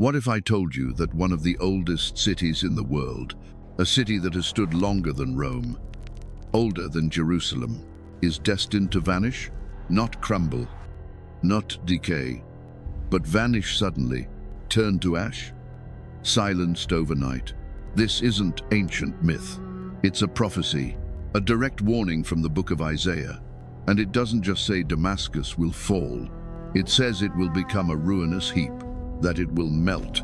What if I told you that one of the oldest cities in the world, a city that has stood longer than Rome, older than Jerusalem, is destined to vanish? Not crumble, not decay, but vanish suddenly, turn to ash, silenced overnight. This isn't ancient myth. It's a prophecy, a direct warning from the book of Isaiah. And it doesn't just say Damascus will fall. It says it will become a ruinous heap, that it will melt,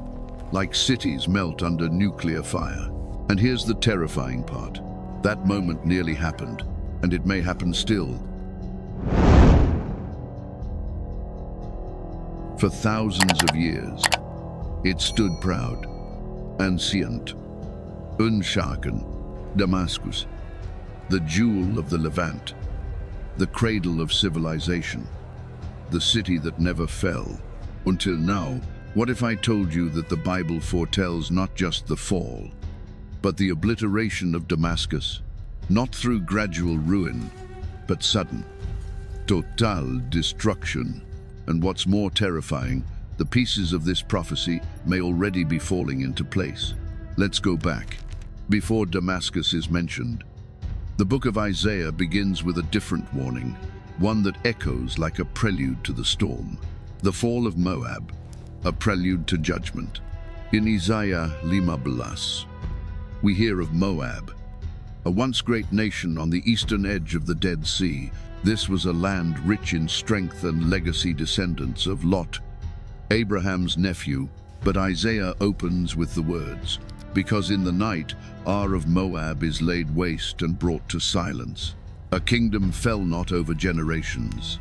like cities melt under nuclear fire. And here's the terrifying part. That moment nearly happened, and it may happen still. For thousands of years, it stood proud, ancient, unshaken, Damascus, the jewel of the Levant, the cradle of civilization, the city that never fell. Until now, what if I told you that the Bible foretells not just the fall, but the obliteration of Damascus, not through gradual ruin, but sudden, total destruction? And what's more terrifying, the pieces of this prophecy may already be falling into place. Let's go back. Before Damascus is mentioned, the book of Isaiah begins with a different warning, one that echoes like a prelude to the storm. The fall of Moab, a prelude to judgment. In ISAIAL 15, we hear of Moab, a once great nation on the eastern edge of the Dead Sea. This was a land rich in strength and legacy, descendants of Lot, Abraham's nephew. But Isaiah opens with the words, "Because in the night Ar of Moab is laid waste and brought to silence. A kingdom fell not over generations.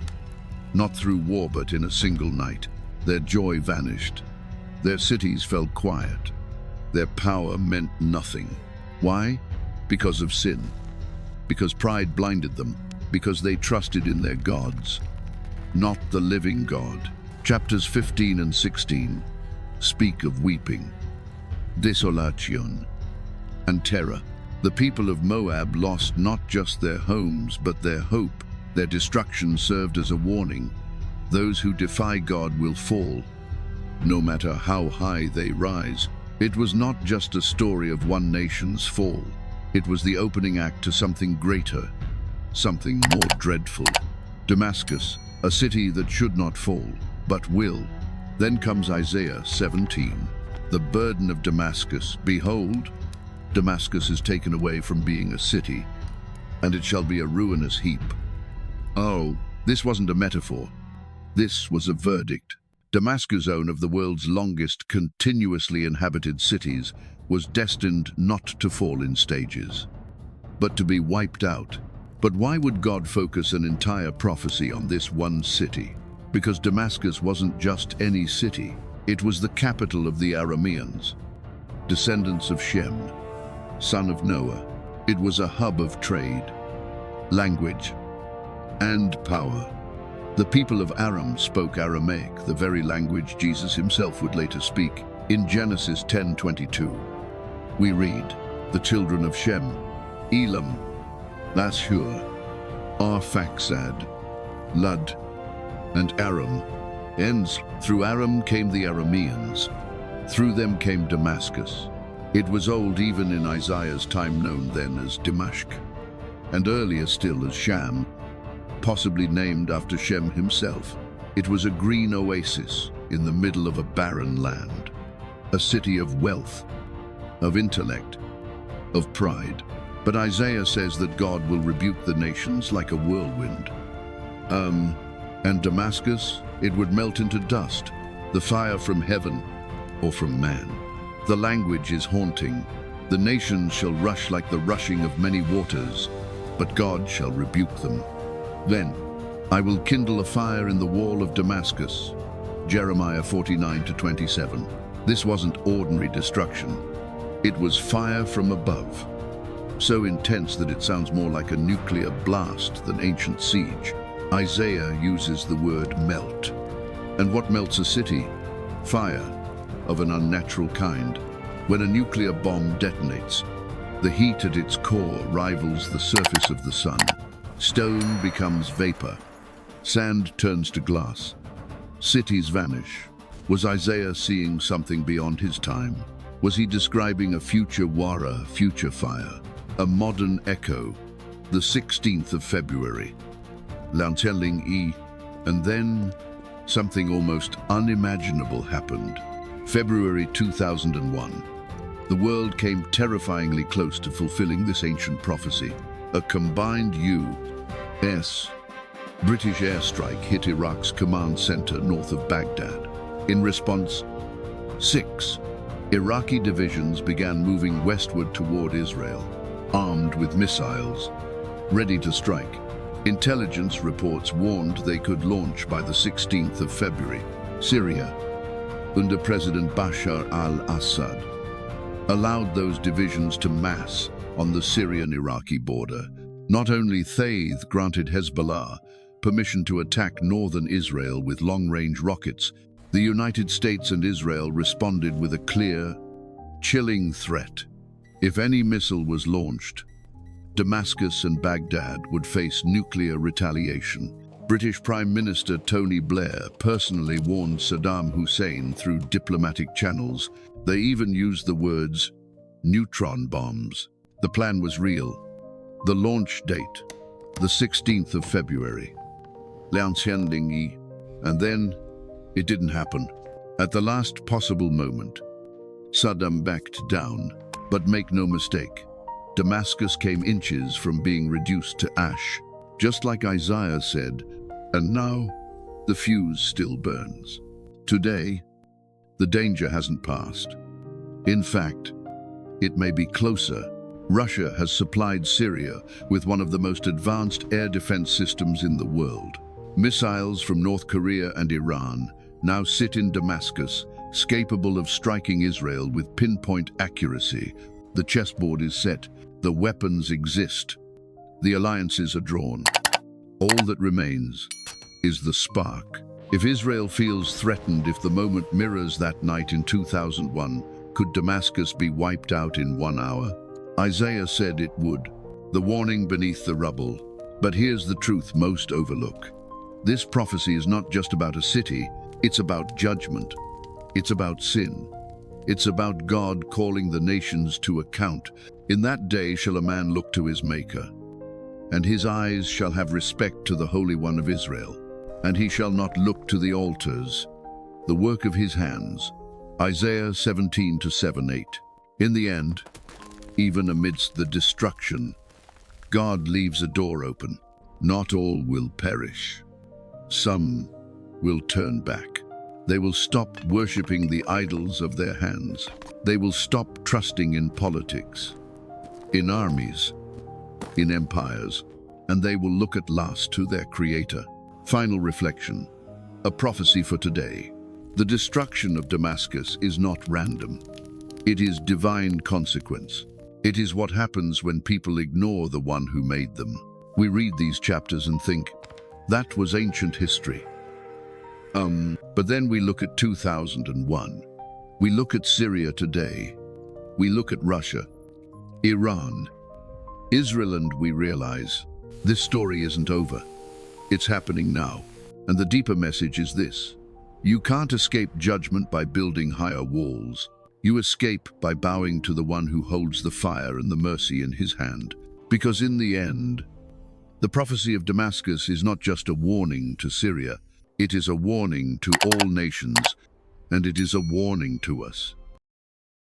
Not through war, but in a single night. Their joy vanished. Their cities fell quiet. Their power meant nothing." Why? Because of sin. Because pride blinded them. Because they trusted in their gods, not the living God. Chapters 15 and 16 speak of weeping, desolation, and terror. The people of Moab lost not just their homes, but their hope. Their destruction served as a warning. Those who defy God will fall, no matter how high they rise. It was not just a story of one nation's fall. It was the opening act to something greater, something more dreadful. Damascus, a city that should not fall, but will. Then comes Isaiah 17. The burden of Damascus. Behold, Damascus is taken away from being a city, and it shall be a ruinous heap. Oh, this wasn't a metaphor. This was a verdict. Damascus, one of the world's longest continuously inhabited cities, was destined not to fall in stages, but to be wiped out. But why would God focus an entire prophecy on this one city? Because Damascus wasn't just any city. It was the capital of the Arameans, descendants of Shem, son of Noah. It was a hub of trade, language, and power. The people of Aram spoke Aramaic, the very language Jesus himself would later speak. In Genesis 10:22, we read, "The children of Shem, Elam, Lashur, Arphaxad, Lud, and Aram." Ends. Through Aram came the Arameans. Through them came Damascus. It was old even in Isaiah's time, known then as Damascus, and earlier still as Sham, possibly named after Shem himself. It was a green oasis in the middle of a barren land, a city of wealth, of intellect, of pride. But Isaiah says that God will rebuke the nations like a whirlwind. And Damascus, it would melt into dust, the fire from heaven or from man. The language is haunting. The nations shall rush like the rushing of many waters, but God shall rebuke them. Then I will kindle a fire in the wall of Damascus. Jeremiah 49:27. This wasn't ordinary destruction. It was fire from above, so intense that it sounds more like a nuclear blast than ancient siege. Isaiah uses the word melt. And what melts a city? Fire of an unnatural kind. When a nuclear bomb detonates, the heat at its core rivals the surface of the sun. Stone becomes vapor. Sand turns to glass. Cities vanish. Was Isaiah seeing something beyond his time? Was he describing a future war, a future fire, a modern echo? The 16th of February, Lanteling, and then something almost unimaginable happened. February 2001. The world came terrifyingly close to fulfilling this ancient prophecy. A combined U.S. British airstrike hit Iraq's command center north of Baghdad. In response, 6 Iraqi divisions began moving westward toward Israel, armed with missiles, ready to strike. Intelligence reports warned they could launch by the 16th of February. Syria, under President Bashar al-Assad, allowed those divisions to mass on the Syrian-Iraqi border. Not only they granted Hezbollah permission to attack northern Israel with long-range rockets, the United States and Israel responded with a clear, chilling threat. If any missile was launched, Damascus and Baghdad would face nuclear retaliation. British Prime Minister Tony Blair personally warned Saddam Hussein through diplomatic channels. They even used the words neutron bombs. The plan was real. The launch date, the 16th of February. And then it didn't happen. At the last possible moment, Saddam backed down. But make no mistake, Damascus came inches from being reduced to ash, just like Isaiah said, and now the fuse still burns. Today, the danger hasn't passed. In fact, it may be closer. Russia has supplied Syria with one of the most advanced air defense systems in the world. Missiles from North Korea and Iran now sit in Damascus, capable of striking Israel with pinpoint accuracy. The chessboard is set. The weapons exist. The alliances are drawn. All that remains is the spark. If Israel feels threatened, if the moment mirrors that night in 2001, could Damascus be wiped out in 1 hour? Isaiah said it would. The warning beneath the rubble. But here's the truth most overlook. This prophecy is not just about a city, it's about judgment. It's about sin. It's about God calling the nations to account. In that day shall a man look to his Maker, and his eyes shall have respect to the Holy One of Israel, and he shall not look to the altars, the work of his hands. Isaiah 17:7-8. In the end, even amidst the destruction, God leaves a door open. Not all will perish. Some will turn back. They will stop worshipping the idols of their hands. They will stop trusting in politics, in armies, in empires, and they will look at last to their Creator. Final reflection, a prophecy for today. The destruction of Damascus is not random. It is divine consequence. It is what happens when people ignore the one who made them. We read these chapters and think, that was ancient history. But then we look at 2001. We look at Syria today. We look at Russia, Iran, Israel, and we realize this story isn't over. It's happening now. And the deeper message is this: you can't escape judgment by building higher walls. You escape by bowing to the one who holds the fire and the mercy in his hand. Because in the end, the prophecy of Damascus is not just a warning to Syria, it is a warning to all nations, and it is a warning to us.